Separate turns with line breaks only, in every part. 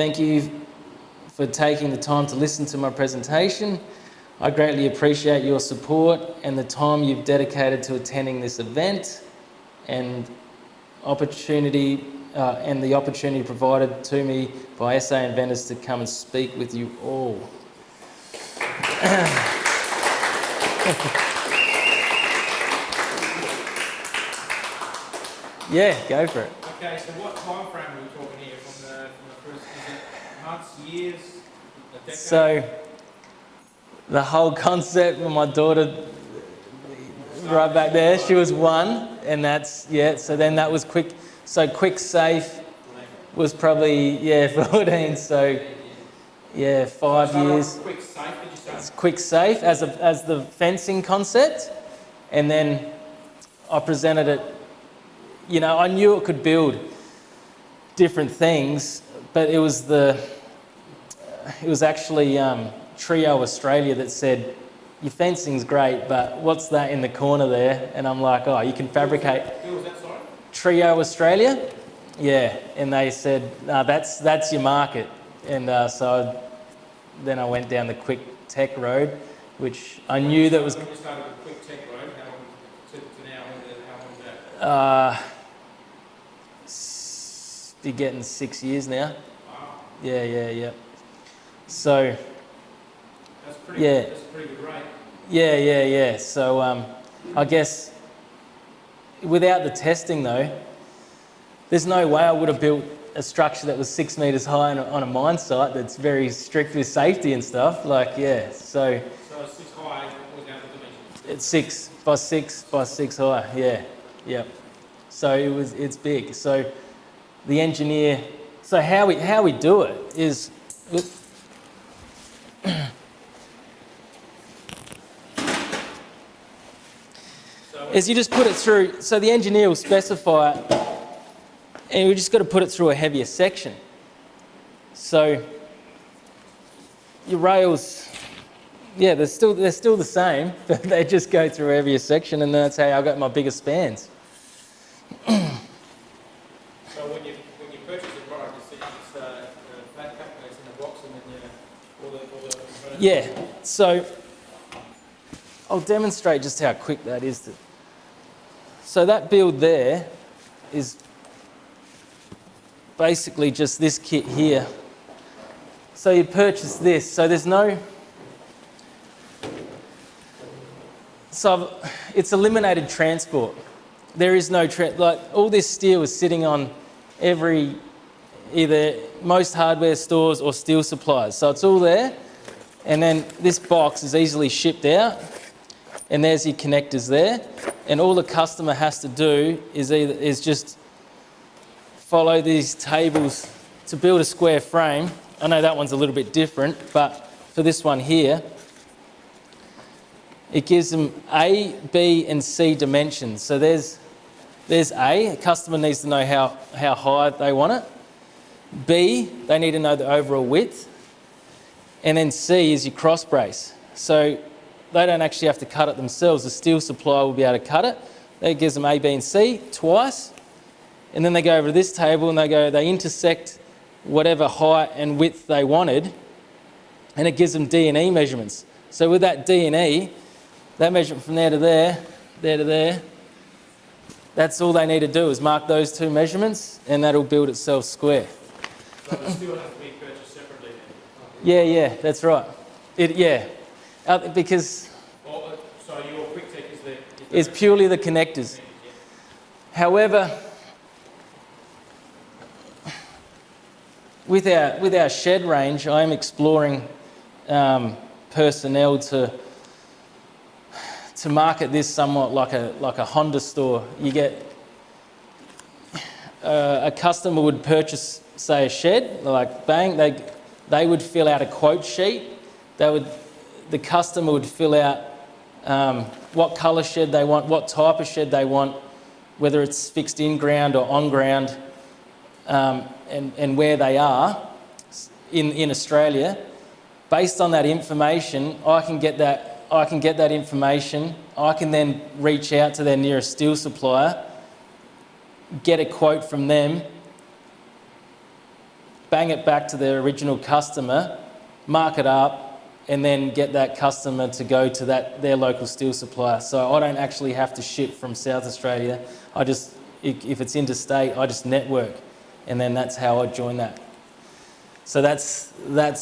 Thank you for taking the time to listen to my presentation. I greatly appreciate your support and the time you've dedicated to attending this event and the opportunity provided to me by SA Inventors to come and speak with you all. Yeah, go for it.
Okay, so what time frame are we talking here? From the first, is it months, years, a decade?
So, the whole concept with my daughter, right back there, she was 1, and that's, yeah, so then that was quick. So Kwiktech was probably, 14, so, 5 years.
Kwiktech, did you say?
It's Kwiktech as the fencing concept, and then I presented it. You know, I knew it could build different things, but it was actually Trio Australia that said, your fencing's great, but what's that in the corner there? And I'm like, oh, you can fabricate.
Who was that, sorry?
Trio Australia, yeah, and they said, no, that's your market. And then I went down the Kwiktech road, which I knew that was...
When you started with Kwiktech road, how long to now, how long was that?
Be getting 6 years now.
Wow.
Yeah. So...
That's a pretty good rate.
Yeah. So I guess without the testing though, there's no way I would have built a structure that was 6 metres high on a mine site that's very strict with safety and stuff. Like, yeah, so...
So 6 high, what was down the dimensions?
It's 6 by 6 high, yeah. So it's big. So the engineer... So how we do it is... is you just put it through, so the engineer will specify it, and we just got to put it through a heavier section. So your rails, yeah, they're still the same, but they just go through a heavier section, and that's how I got my bigger spans.
So when you purchase a product, it's flat pack, it's in a box, and then all the components.
Yeah, so I'll demonstrate just how quick that is. So that build there is basically just this kit here. So you purchase this. So there's no... So it's eliminated transport. There is no... like all this steel is sitting on most hardware stores or steel suppliers. So it's all there. And then this box is easily shipped out. And there's your connectors there. And all the customer has to do is just follow these tables to build a square frame. I know that one's a little bit different, but for this one here, it gives them A, B, and C dimensions. So there's A, customer needs to know how high they want it. B, they need to know the overall width. And then C is your cross brace. So they don't actually have to cut it themselves. The steel supplier will be able to cut it. That gives them A, B, and C twice. And then they go over to this table and they intersect whatever height and width they wanted, and it gives them D and E measurements. So with that D and E, that measurement from there to there to there, that's all they need to do is mark those two measurements, and that'll build itself square.
So the steel has to be purchased separately
Yeah,
then?
that's right. Because
so your Kwiktech
is purely the connectors.
Yeah.
However, with our shed range, I'm exploring personnel to market this somewhat like a Honda store. You get a customer would purchase, say, a shed, like bang, they would fill out a quote sheet. The customer would fill out what colour shed they want, what type of shed they want, whether it's fixed in ground or on ground, and where they are in Australia. Based on that information, I can get that information. I can then reach out to their nearest steel supplier, get a quote from them, bang it back to their original customer, mark it up, and then get that customer to go to their local steel supplier. So I don't actually have to ship from South Australia. I just, if it's interstate, I just network, and then that's how I join that. So that's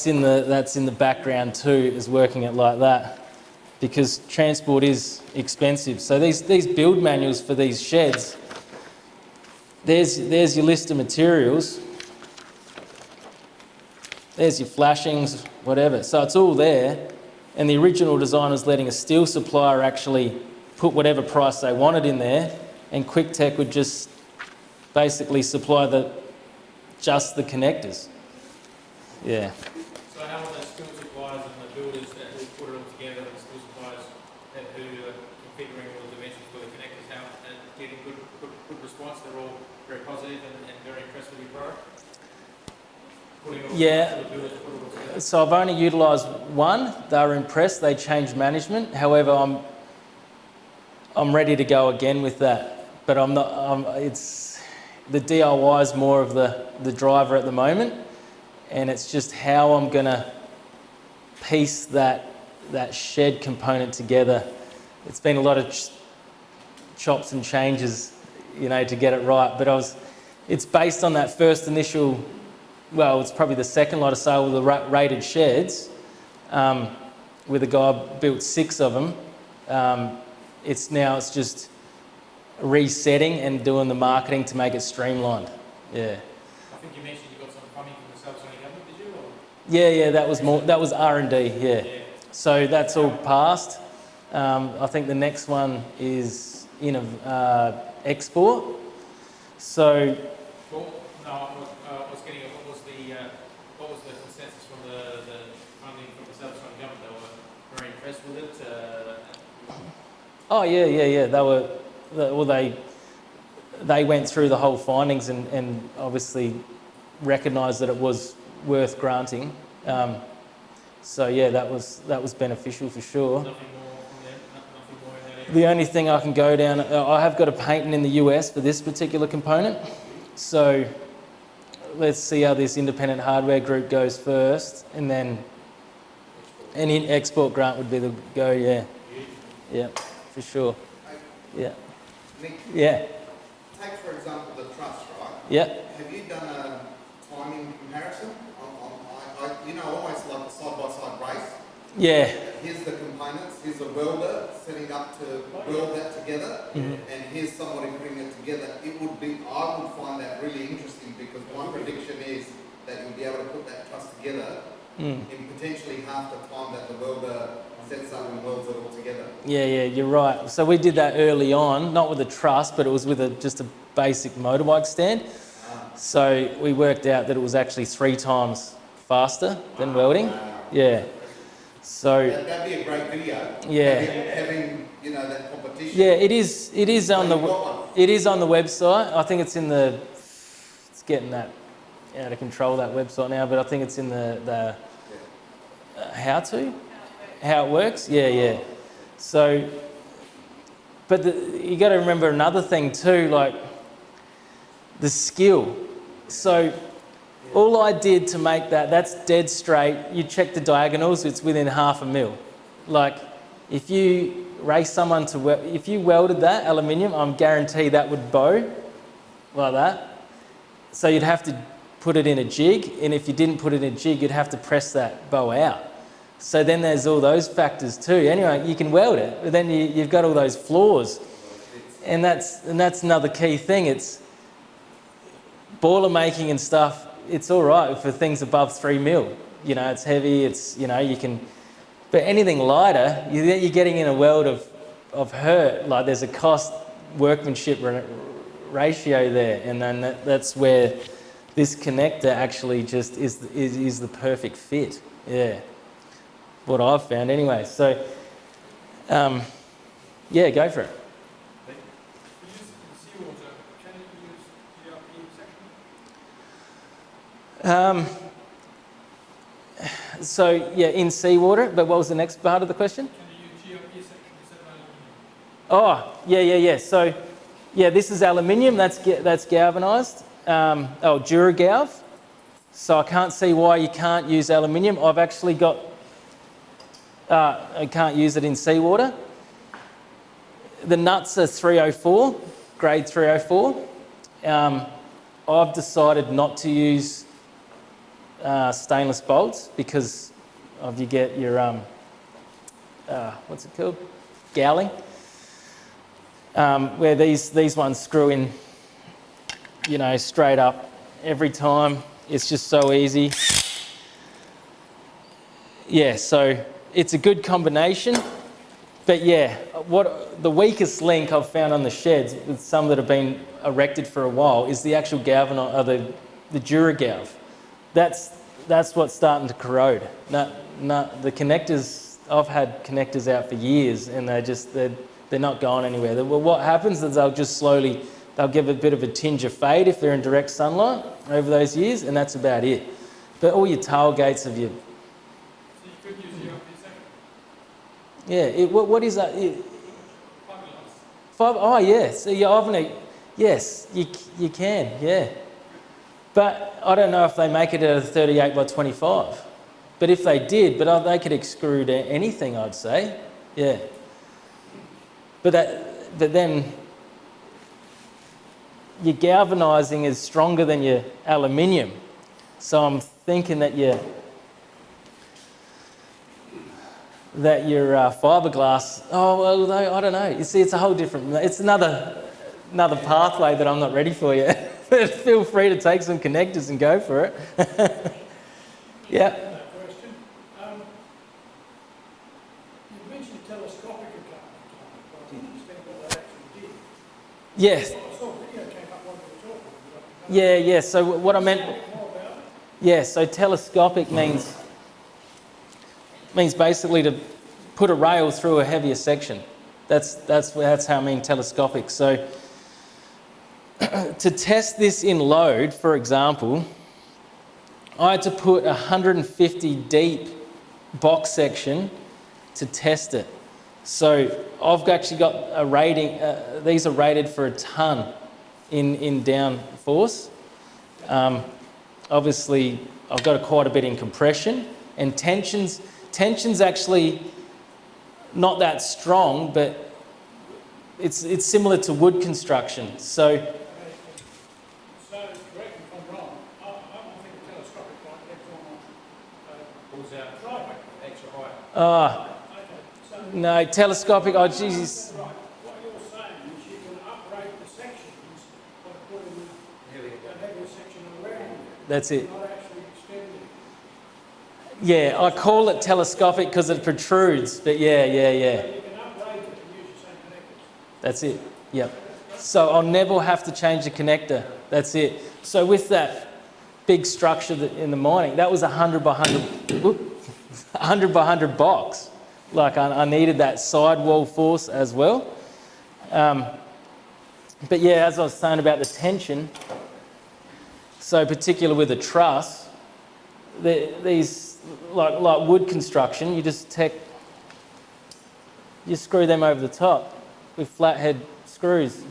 in the background too, is working it like that, because transport is expensive. So these build manuals for these sheds, there's your list of materials. There's your flashings, whatever. So it's all there. And the original design was letting a steel supplier actually put whatever price they wanted in there, and Kwiktech would just basically supply just the connectors. Yeah.
So how are the steel suppliers and the builders that who put it all together, the steel suppliers who are configuring all the dimensions for the connectors, how and getting good response? They're all very positive and very impressed with your product?
Yeah. So I've only utilised one. They were impressed. They changed management. However, I'm ready to go again with that. But I'm not. It's the DIY is more of the driver at the moment, and it's just how I'm gonna piece that shed component together. It's been a lot of chops and changes, to get it right. But it's based on that first initial. Well, it's probably the second lot of sale with the rated sheds. With a guy built 6 of them. It's just resetting and doing the marketing to make it streamlined. Yeah.
I think you mentioned you got some funding from the South Australian government, did you? Or?
Yeah, that was R&D, yeah. So that's all passed. I think the next one is export. So.
Cool. No, I was getting what was the consensus from the funding from the South Australian government? They were very impressed with it.
Oh yeah. They went through the whole findings and obviously recognised that it was worth granting. So yeah, that was beneficial for sure.
Nothing more from them. Nothing more in that area.
The only thing I can go down, I have got a patent in the US for this particular component. So let's see how this independent hardware group goes first, and then any export grant would be the go. Yeah, for sure. Yeah.
Nick,
Yeah.
take for example the truss, right?
Yeah.
Have you done a timing comparison? Almost like a side-by-side race.
Yeah.
Here's the components, here's a welder setting up to weld that together,
Mm-hmm.
and here's somebody putting it together. I would find that really interesting, because my prediction is that you'll be able to put that truss together in potentially half the time that the welder sets up and welds it all together.
Yeah, you're right. So we did that early on, not with a truss, but it was with just a basic motorbike stand. So we worked out that it was actually 3 times faster than welding. Yeah. So
That'd be a great video.
Yeah.
Having that competition.
yeah, it is on the website. I think it's getting that out of control, that website now, but I think it's in the how it works. Yeah. So, but you got to remember another thing too, like the skill. So all I did to make that's dead straight. You check the diagonals, it's within half a mil. Like if you race someone if you welded that aluminium, I'm guaranteed that would bow like that. So you'd have to put it in a jig, and if you didn't put it in a jig, you'd have to press that bow out. So then there's all those factors too. Anyway, you can weld it, but then you've got all those flaws. And that's another key thing. It's boiler making and stuff, it's all right for things above 3 mil. It's heavy, you can, but anything lighter, you're getting in a world of hurt. Like there's a cost workmanship ratio there, and then that's where this connector actually just is the perfect fit. Yeah, what I've found anyway. So, yeah, go for it. So yeah, in seawater. But what was the next part of the question?
Can you use GRP section instead of
Oh,
aluminium?
yeah. So, yeah, this is aluminium. That's galvanised. Duragalv. So I can't see why you can't use aluminium. I've actually got, I can't use it in seawater. The nuts are 304, grade 304. I've decided not to use stainless bolts because of you get your, what's it called? Gouling. Where these ones screw in, you know, straight up every time. It's just so easy. Yeah, so it's a good combination. But yeah, what the weakest link I've found on the sheds, with some that have been erected for a while, is the actual galvanized, the DuraGalv. That's what's starting to corrode. The connectors, I've had connectors out for years, and they're not going anywhere. Well, what happens is they'll just slowly, they'll give a bit of a tinge of fade if they're in direct sunlight over those years, and that's about it. But all your tailgates of your...
So you could use the RP second?
Yeah, what is that?
Fiberglass.
Oh, yeah. So your oven, yes, you can, yeah. But I don't know if they make it at a 38 by 25. But if they did, they could extrude anything, I'd say. Yeah. But then your galvanising is stronger than your aluminium. So I'm thinking that your fiberglass, oh, well, I don't know. You see, it's a whole different, it's another pathway that I'm not ready for yet. But feel free to take some connectors and go for it. Yeah.
Question. You mentioned telescopic a couple of times, but I didn't understand what that actually did.
Yes.
I saw a video came up while you were talking.
Yeah. So what I meant.
More about it.
Yeah. So telescopic means basically to put a rail through a heavier section. That's how I mean telescopic. So to test this in load, for example, I had to put 150 deep box section to test it. So I've actually got a rating, these are rated for a ton in down force. Obviously, I've got quite a bit in compression, and tension's actually not that strong, but it's similar to wood construction. So
correct me if I'm wrong. I think a telescopic light lets on
Pulls out
driveway.
extra height.
Okay. So,
no, telescopic, oh Jesus.
right. What you're saying is you can upgrade the sections by putting a heavier section around it,
That's it.
not actually extending.
Yeah, I call it telescopic because it protrudes, but yeah.
So you can upgrade it and use the same connectors.
That's it, yep. So I'll never have to change the connector, that's it. So with that big structure in the mining, that was 100 by 100, 100 by 100 box. Like I needed that sidewall force as well. But yeah, as I was saying about the tension, so particular with the truss, these, like wood construction, you just screw them over the top with flathead screws,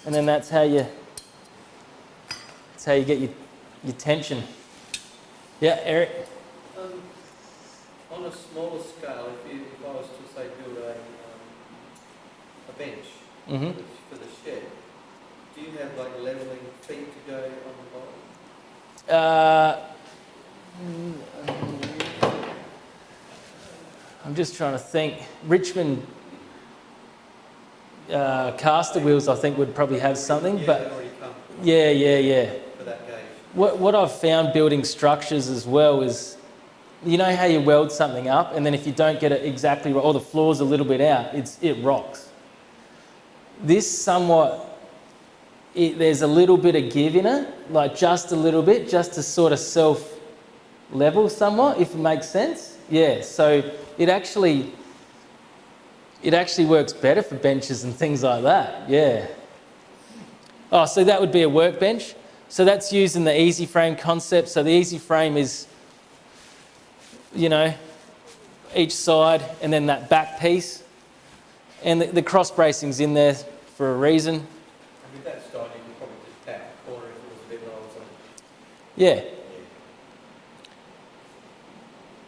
and then that's how you get your tension. Yeah, Eric?
On a smaller scale, if I was to say build a bench
Mm-hmm.
for the shed, do you have like levelling feet to go on the bottom?
I'm just trying to think. Richmond caster wheels, I think, would probably have something,
Yeah,
but
they already come
yeah.
for that gauge.
What I've found building structures as well is, you know how you weld something up, and then if you don't get it exactly right, or the floor's a little bit out, it rocks. This somewhat, there's a little bit of give in it, like just a little bit, just to sort of self-level somewhat, if it makes sense. Yeah, so it actually works better for benches and things like that, yeah. Oh, so that would be a workbench. So that's using the easy frame concept. So the easy frame is, you know, each side and then that back piece. And the cross bracing's in there for a reason.
And with that style, you could probably just tap the corner if it was a bit lower. So
Yeah.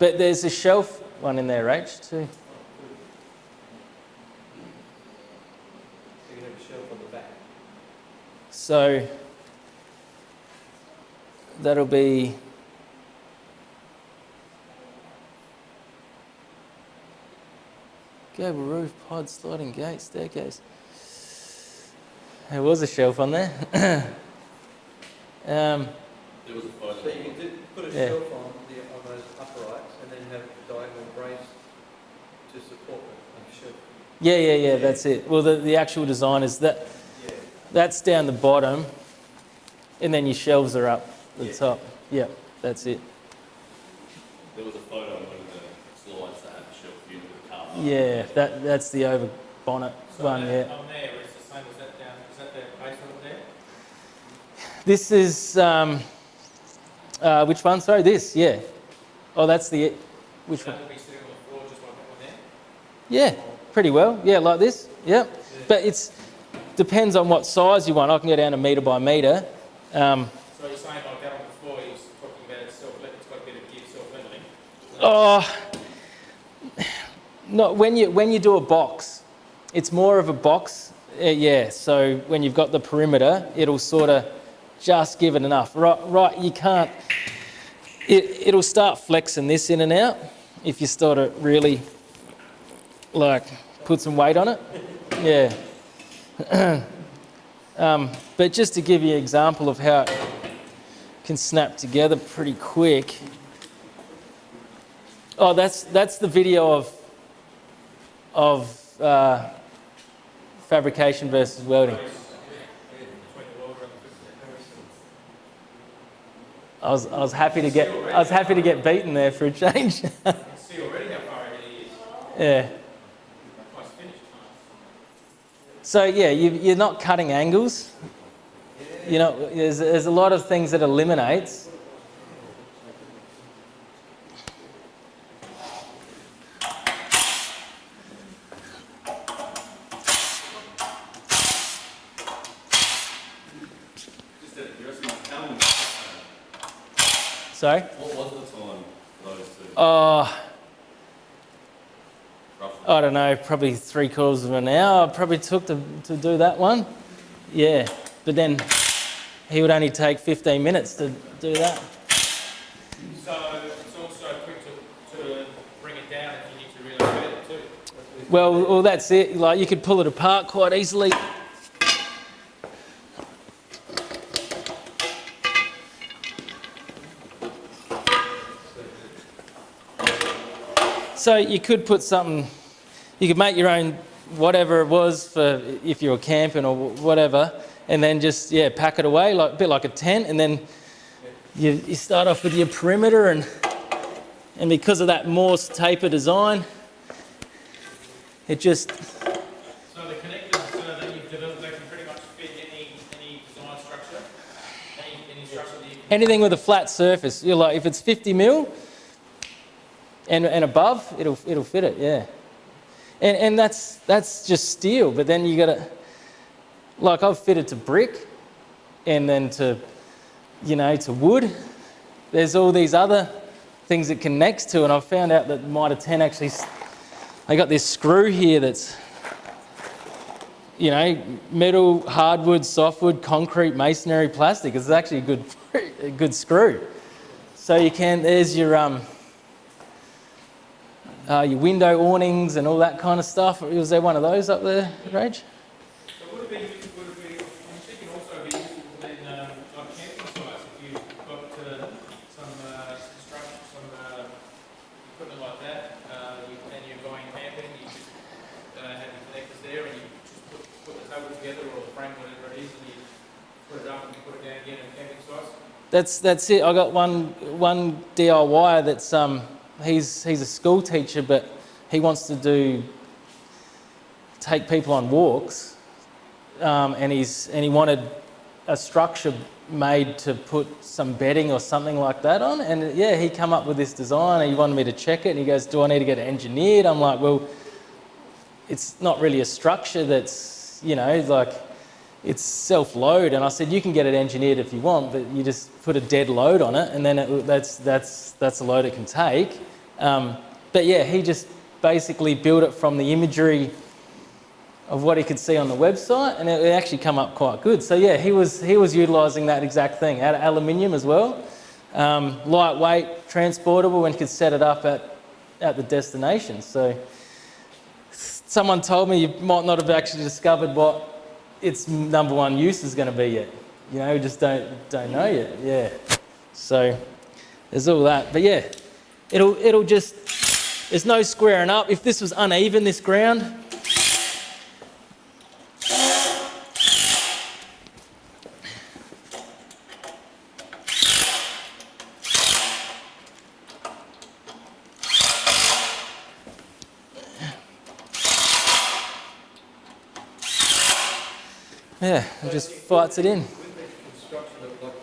But there's a shelf one in there, Rach, too.
So you can have a shelf on the back.
So that'll be gable roof, pod, sliding gate, staircase. There was a shelf on there.
There was a photo.
So you can put a
Yeah.
shelf on those uprights and then have a diagonal brace to support the shelf.
Yeah, that's it. Well, the actual design is that
Yeah.
that's down the bottom, and then your shelves are up the top. Yeah, that's it.
There was a photo on one of the slides that had a shelf unit with a car park.
Yeah, that's the over bonnet
So
one.
on
Yeah.
on there, it's the same as that down, is that the base one there?
This is which one? Sorry, this. Yeah. Oh, that's the which
So
one?
that will be sitting on the floor just like that one there?
Yeah, pretty well. Yeah, like this. Yeah, but it's depends on what size you want. I can go down a metre by metre.
So you're saying like that on the floor, you're talking about it's got a bit of gear self-leveling?
Oh, not when you do a box. It's more of a box. Yeah. So when you've got the perimeter, it'll sort of just give it enough. Right. You can't. It'll start flexing this in and out if you start to really like put some weight on it. Yeah. But just to give you an example of how it can snap together pretty quick. Oh, that's the video of fabrication versus welding.
Between the welder and the
I was happy to get beaten there for a change.
You can see already how far ahead he is.
Yeah.
Nice finish.
So yeah, you're not cutting angles. You know, there's a lot of things that eliminates.
Just out of curiosity, how long
Sorry.
what was the time for those two? Roughly.
I don't know, probably 3/4 of an hour. It probably took to do that one. Yeah, but then he would only take 15 minutes to do that.
So it's also quick to bring it down if you need to relocate it too.
Well, that's it. Like you could pull it apart quite easily. So you could put something. You could make your own whatever it was for if you were camping or whatever, and then just pack it away like a bit like a tent, and then you start off with your perimeter and because of that Morse taper design, it just
So the connectors that you've developed, they can pretty much fit any design structure, any structure that you can.
anything with a flat surface. You're like if it's 50 mil and above, it'll fit it. Yeah, and that's just steel. But then you got to like I've fitted to brick, and then to wood. There's all these other things it connects to, and I've found out that Mitre 10 actually, they got this screw here that's, metal, hardwood, softwood, concrete, masonry, plastic. It's actually a good screw. So there's your window awnings and all that kind of stuff. Was there one of those up there, Rach?
So would it be, I'm thinking also be useful then, on camping sites, if you've got some structure, some equipment like that, and you're going camping, you just have your connectors there and you just put the table together or the frame, whatever it is, and you put it up and you put it down again on camping sites.
That's it. I got one DIY that's he's a school teacher, but he wants to take people on walks, and he wanted a structure made to put some bedding or something like that on. And he come up with this design, and he wanted me to check it. And he goes, "Do I need to get it engineered?" I'm like, "Well, it's not really a structure that's like." It's self-load, and I said you can get it engineered if you want, but you just put a dead load on it, and then that's the load it can take. But yeah, he just basically built it from the imagery of what he could see on the website, and it actually come up quite good. So yeah, he was utilising that exact thing, out of aluminium as well, lightweight, transportable, and could set it up at the destination. So someone told me you might not have actually discovered what its number one use is going to be yet. You know, we just don't know yet. Yeah. So there's all that, but yeah, it'll just. There's no squaring up. If this was uneven, this ground, yeah, it just fights it in.
With the construction of like a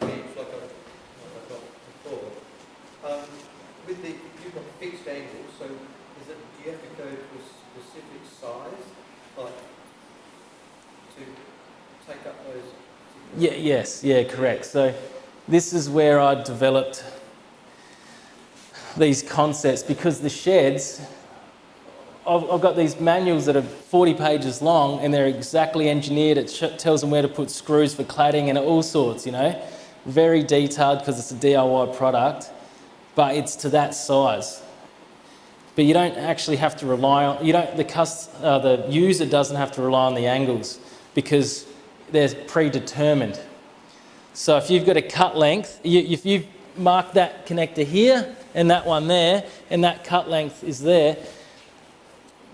bench, like I got before, with the, you've got fixed angles, so do you have to go to a specific size, like, to take up those?
Yeah, yes, yeah, correct. So this is where I developed these concepts, because the sheds, I've got these manuals that are 40 pages long, and they're exactly engineered. It tells them where to put screws for cladding and all sorts, you know. Very detailed because it's a DIY product, but it's to that size. But you don't actually have to rely on, the user doesn't have to rely on the angles because they're predetermined. So if you've got a cut length, if you've marked that connector here and that one there, and that cut length is there,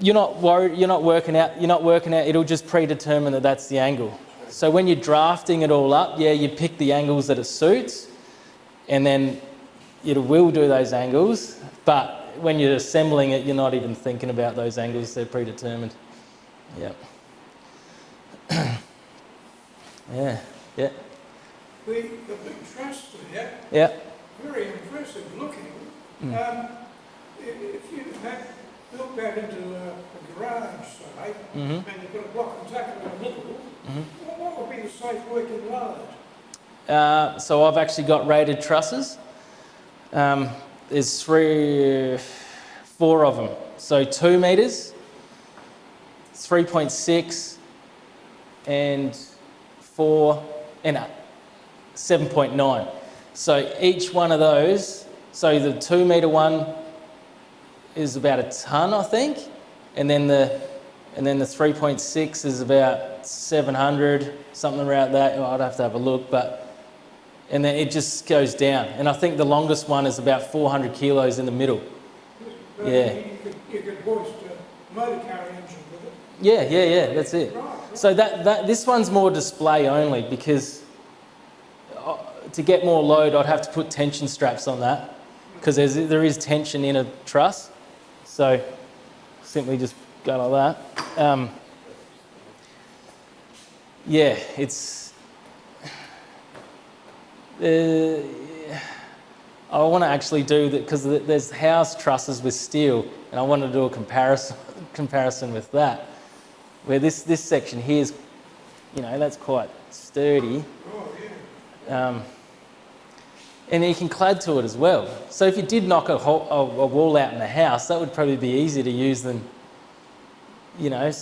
you're not worried, you're not working out, it'll just predetermine that that's the angle. So when you're drafting it all up, yeah, you pick the angles that it suits, and then it will do those angles, but when you're assembling it, you're not even thinking about those angles, they're predetermined. Yep. Yeah.
The big truss there,
Yeah.
very impressive looking. If you had built that into a garage, say, and you've got a block and tackle in the middle, what would be the safe working load?
So I've actually got rated trusses. There's 4 of them. So 2 metres, 3.6, and 4, and 7.9. So each one of those, so the 2 metre one is about a tonne, I think, and then the 3.6 is about 700, something around that. I'd have to have a look, and then it just goes down. And I think the longest one is about 400 kilos in the middle.
But
Yeah.
You could hoist a motor carry engine with it.
Yeah, that's it.
Right.
So this one's more display only, because to get more load, I'd have to put tension straps on that, because there is tension in a truss. So simply just go like that. Yeah, it's. I want to actually do that because there's house trusses with steel, and I want to do a comparison with that. Where this section here is, you know, that's quite sturdy. And you can clad to it as well. So if you did knock a wall out in the house, that would probably be easier to use than, you know,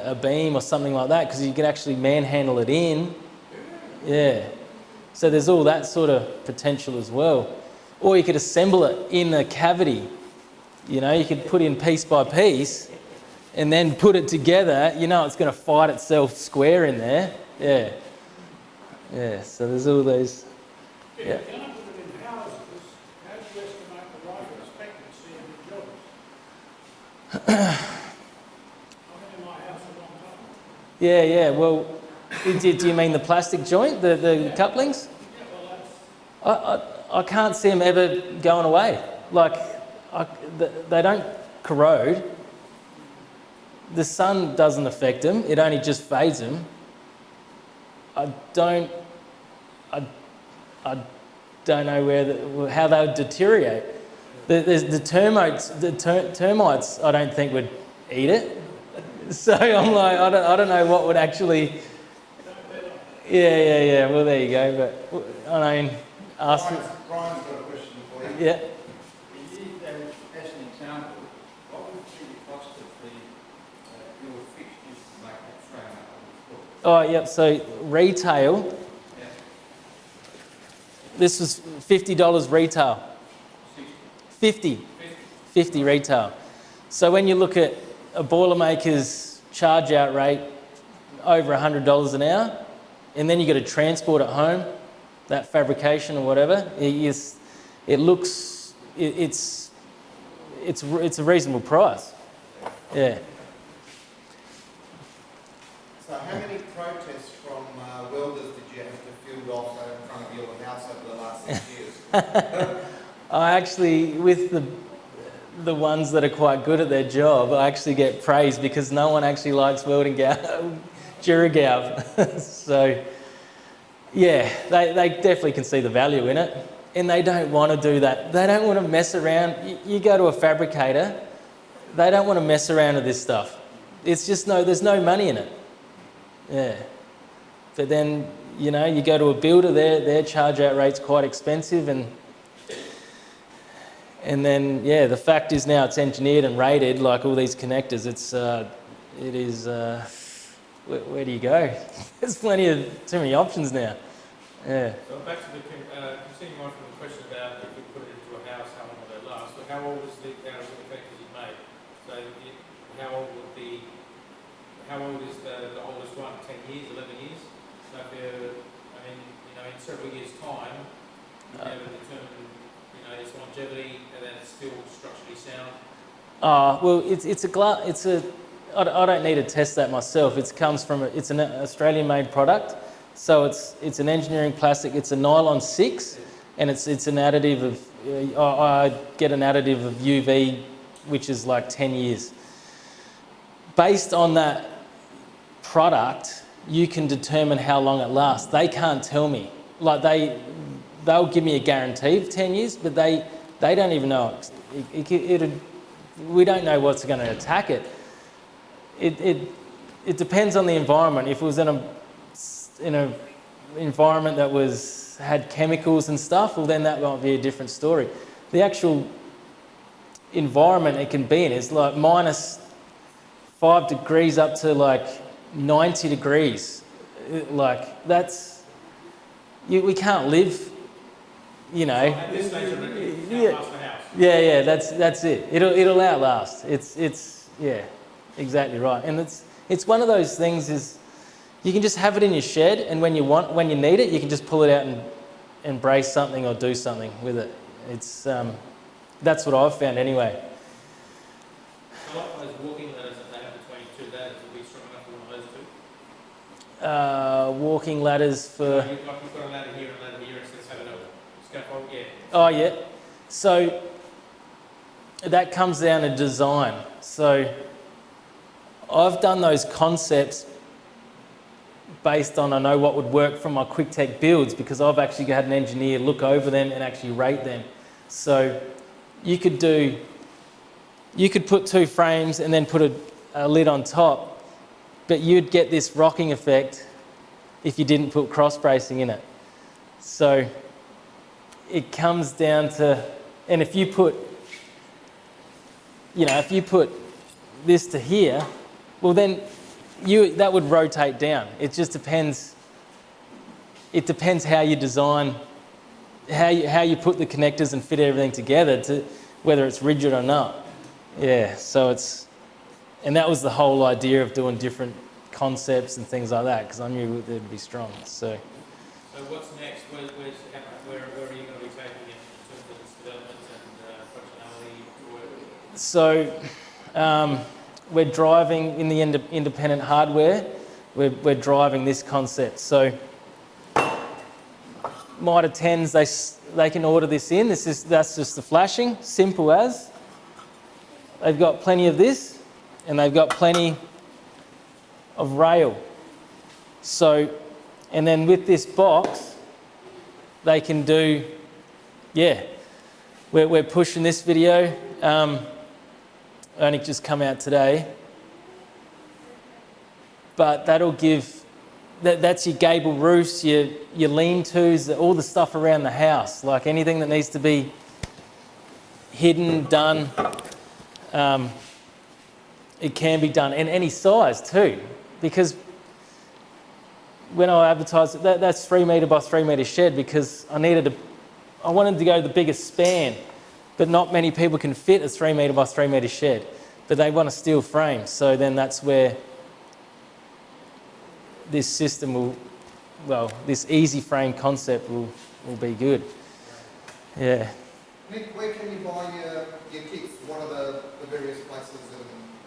a beam or something like that, because you can actually manhandle it in. Yeah. So there's all that sort of potential as well. Or you could assemble it in a cavity. You know, you could put in piece by piece and then put it together. You know, it's going to fight itself square in there. Yeah. Yeah, so there's all those.
If
Yeah.
you're going to put it in houses, how do you estimate the life expectancy of the jobs? I've been in my house a long time.
Yeah. Well, do you mean the plastic joint, the couplings?
Yeah, well, that's...
I can't see them ever going away. Like, they don't corrode. The sun doesn't affect them. It only just fades them. I don't know how they would deteriorate. The termites, I don't think would eat it. So I'm like, I don't know what would actually. Yeah. Well, there you go. But I mean, ask.
Brian's got a question for you.
Yeah.
We use those
Oh, yep, so retail, this was $50 retail. 50 retail. So when you look at a Boilermaker's charge out rate, over $100 an hour, and then you got to transport it home, that fabrication or whatever, it's a reasonable price. Yeah.
So how many protests from welders did you have to field off in front of your house over the last 6 years?
I actually, with the ones that are quite good at their job, I actually get praised because no one actually likes welding Duragalv. So, yeah, they definitely can see the value in it. And they don't want to do that. They don't want to mess around. You go to a fabricator, they don't want to mess around with this stuff. It's just there's no money in it. Yeah. But then, you know, you go to a builder, their charge out rate's quite expensive, and then, yeah, the fact is now it's engineered and rated, like all these connectors, where do you go? There's too many options now. Yeah.
So back to the, continuing on from the question about if you put it into a house, how long will they last? So how old is the connectors you made? So how old is the oldest one? 10 years, 11 years? So if in several years' time, you'll be able to determine, its longevity and then it's still structurally sound.
Well, I don't need to test that myself. It's an Australian-made product, so it's an engineering plastic. It's a nylon 6, and it's an additive of. I get an additive of UV, which is like 10 years. Based on that product, you can determine how long it lasts. They can't tell me. Like they'll give me a guarantee of 10 years, but they don't even know. We don't know what's going to attack it. It depends on the environment. If it was in a environment that had chemicals and stuff, well then that might be a different story. The actual environment it can be in is like -5 degrees up to like 90 degrees. Like we can't live, you know.
At this stage, it outlast the house.
Yeah, that's it. It'll outlast. Yeah, exactly right. And it's one of those things is you can just have it in your shed, and when you need it, you can just pull it out and brace something or do something with it. It's that's what I've found anyway.
A lot of those walking ladders that they have between two ladders will be strong enough for one of those two.
Walking ladders for.
You've got a ladder here and a ladder here, and it's have a scaffold, yeah.
Oh yeah. So that comes down to design. So I've done those concepts based on I know what would work from my Kwiktech builds because I've actually had an engineer look over them and actually rate them. So you could put 2 frames and then put a lid on top, but you'd get this rocking effect if you didn't put cross bracing in it. So it comes down to, and if you put this to here, well then that would rotate down. It just depends. It depends how you design, how you put the connectors and fit everything together to whether it's rigid or not. Yeah, so and that was the whole idea of doing different concepts and things like that because I knew they'd be strong. So
what's next? Where are you going to be taking it in terms of its development and functionality?
So we're driving in the independent hardware. We're driving this concept. So Mitre 10s, they can order this in. That's just the flashing, simple as. They've got plenty of this, and they've got plenty of rail. So, and then with this box, they can do, yeah. We're pushing this video. Only just come out today, but that'll give. That's your gable roofs, your lean-tos, all the stuff around the house, like anything that needs to be hidden, done. It can be done in any size too, because when I advertised it, that's 3 metre by 3 metre shed because I wanted to go the biggest span, but not many people can fit a 3 metre by 3 metre shed, but they want a steel frame. So then that's where this system will, well, this easy frame concept will be good. Yeah.
Nick, where can you buy your kits? What are the various places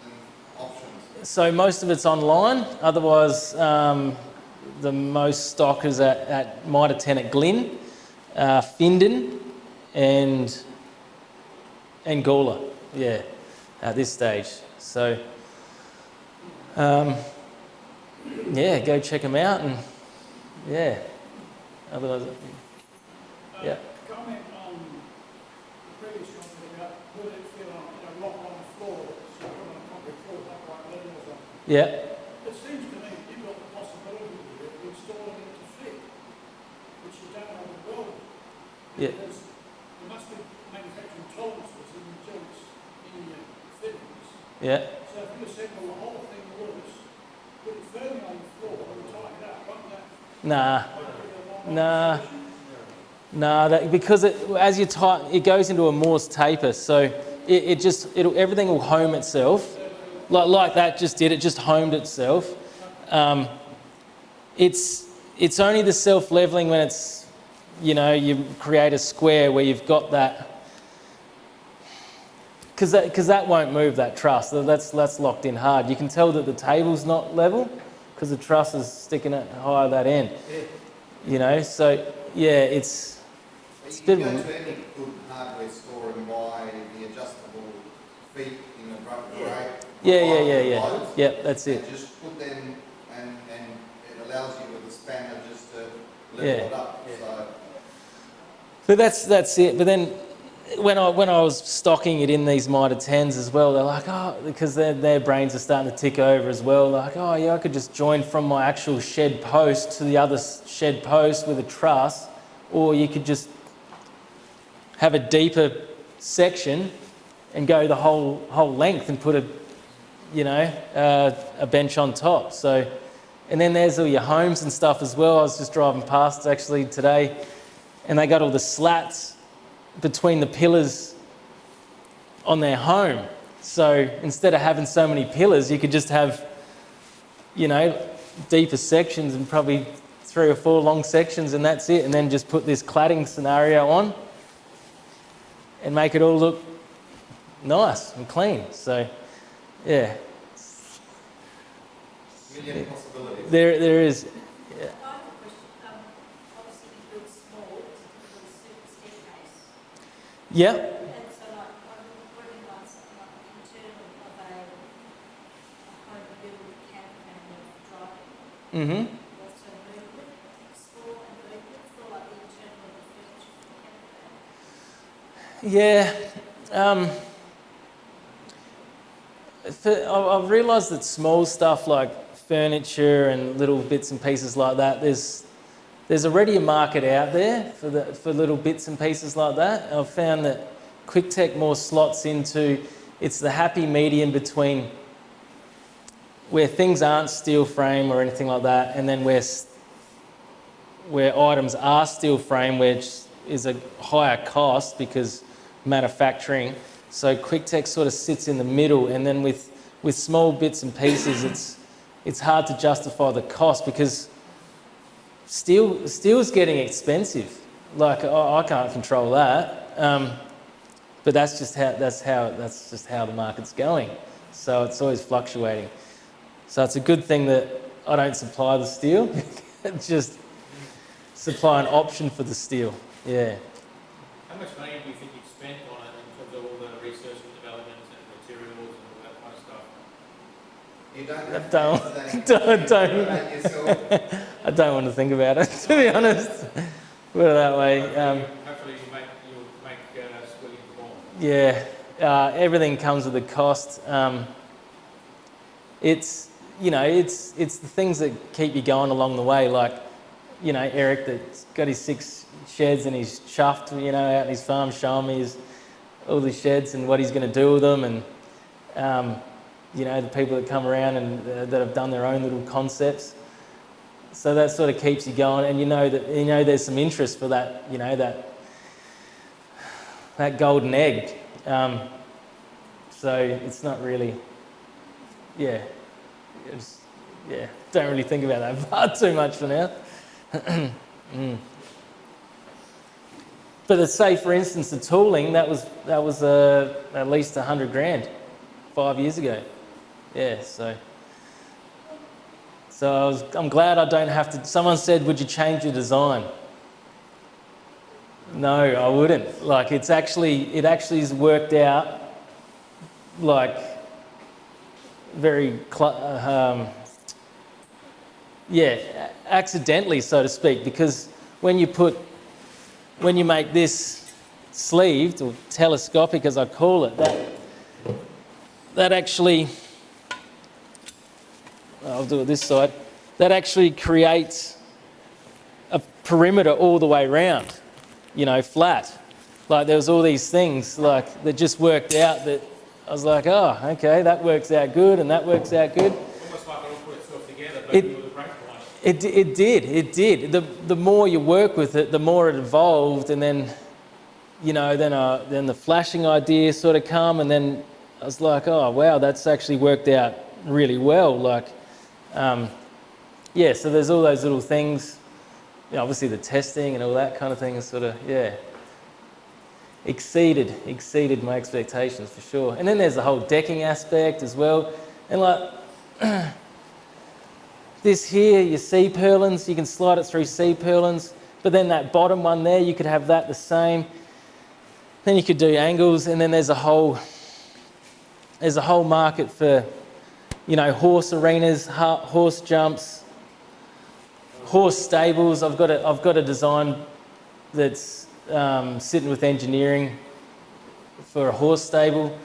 and options?
So most of it's online. Otherwise, the most stock is at Mitre 10 at Glyn, Findon, and Gawler. Yeah, at this stage. So, yeah, go check them out, and yeah. Otherwise, yeah.
Comment on the previous comment about would it fit on, rock on the floor, so on a concrete floor, not quite level or something.
Yeah.
It seems to me that you've got the possibility here of installing it to fit, which you don't have at all.
Yeah.
Because there must be manufacturing tolerances in the joints in your fittings.
Yeah.
So if you assemble the whole thing loose, put it firmly on the floor and tighten it up, won't that
Nah.
be a long
Nah.
position?
No, because as you tighten, it goes into a Morse taper, so everything will home itself, like that just did. It just homed itself. It's only the self-leveling when it's, you create a square where you've got that, because that won't move, that truss. That's locked in hard. You can tell that the table's not level because the truss is sticking it high at that end. So yeah, it's
You
bit
can
of
go
a-
to any good hardware store and buy the adjustable feet in the grade.
Yeah. Yep, that's it.
And just put them, and it allows you with the spanner just to level
Yeah.
it up. So
But that's it. But then when I was stocking it in these Mitre 10s as well, they're like, oh, because their brains are starting to tick over as well. They're like, oh yeah, I could just join from my actual shed post to the other shed post with a truss, or you could just have a deeper section and go the whole length and put a bench on top. So, and then there's all your homes and stuff as well. I was just driving past actually today, and they got all the slats between the pillars on their home. So instead of having so many pillars, you could just have, deeper sections and probably 3 or 4 long sections, and that's it. And then just put this cladding scenario on and make it all look nice and clean. So, yeah,
million possibilities.
there is.
I have a question. Obviously you build small, it's a super staircase.
Yeah.
And so like, I'm working on something like the internal of a home build camper van with driving.
Mm-hmm.
Also movement, small and movement for like the internal of the furniture for the camper van.
Yeah. I've realised that small stuff like furniture and little bits and pieces like that, there's already a market out there for little bits and pieces like that. I've found that Kwiktech more slots into, it's the happy medium between where things aren't steel frame or anything like that, and then where items are steel frame, which is a higher cost because manufacturing. So Kwiktech sort of sits in the middle, and then with small bits and pieces, it's hard to justify the cost because steel's getting expensive. Like I can't control that, but that's just how the market's going. So it's always fluctuating. So it's a good thing that I don't supply the steel, just supply an option for the steel. Yeah.
How much money do you think you've spent on it in terms of all the research and development and materials and all that kind of stuff?
You don't have
Don't.
yourself.
I don't want to think about it, to be honest. Put it that way.
Hopefully you'll make squealing form.
Yeah, everything comes with a cost. It's the things that keep you going along the way. Like, Eric that's got his 6 sheds and he's chuffed, out in his farm, showing me all the sheds and what he's going to do with them, and the people that come around and that have done their own little concepts. So that sort of keeps you going, and you know there's some interest for that, that golden egg. So it's not really, don't really think about that part too much for now. But let's say, for instance, the tooling, that was at least 100 grand 5 years ago. Yeah, so I'm glad I don't have to. Someone said, would you change your design? No, I wouldn't. Like, it actually has worked out, like, very, accidentally, so to speak, because when you make this sleeved, or telescopic as I call it, that actually, I'll do it this side, that actually creates a perimeter all the way around, flat. Like, there was all these things, like, that just worked out that I was like, oh, okay, that works out good, and that works out good.
Almost like it all put itself together, but you were the break point.
It did. The more you work with it, the more it evolved, and then, then the flashing idea sort of come, and then I was like, oh wow, that's actually worked out really well. Like, so there's all those little things. Obviously the testing and all that kind of thing is sort of exceeded my expectations for sure. And then there's the whole decking aspect as well, and like. This here, your C-purlins, you can slide it through C-purlins, but then that bottom one there, you could have that the same. Then you could do angles, and then there's a whole market for, horse arenas, horse jumps, horse stables. I've got a design that's sitting with engineering for a horse stable.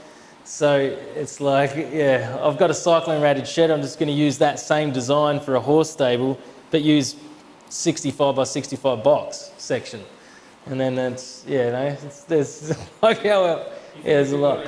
So it's like, I've got a cyclone rated shed. I'm just going to use that same design for a horse stable, but use 65 by 65 box section. And then that's, there's like there's a lot.